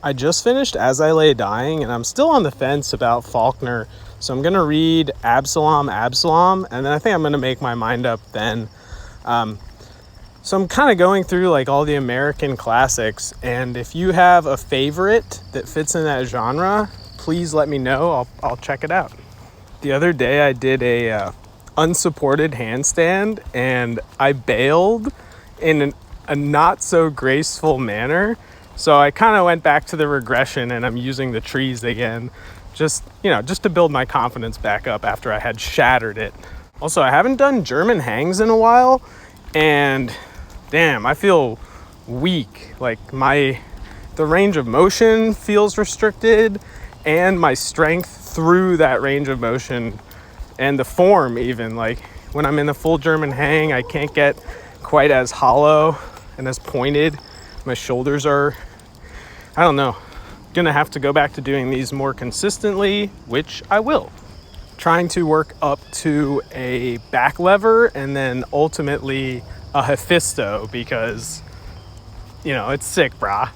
I just finished As I Lay Dying, and I'm still on the fence about Faulkner. So I'm going to read Absalom, and then I think I'm going to make my mind up then. So I'm kind of going through like all the American classics, and if you have a favorite that fits in that genre, please let me know. I'll check it out. The other day I did a unsupported handstand, and I bailed in a not so graceful manner. So I kind of went back to the regression, and I'm using the trees again, just to build my confidence back up after I had shattered it. Also, I haven't done German hangs in a while, and damn, I feel weak. Like the range of motion feels restricted, and my strength through that range of motion, and the form even. Like when I'm in the full German hang, I can't get quite as hollow and as pointed. My shoulders are, I don't know, gonna have to go back to doing these more consistently, which I will. Trying to work up to a back lever and then ultimately a Hephisto, because it's sick, brah.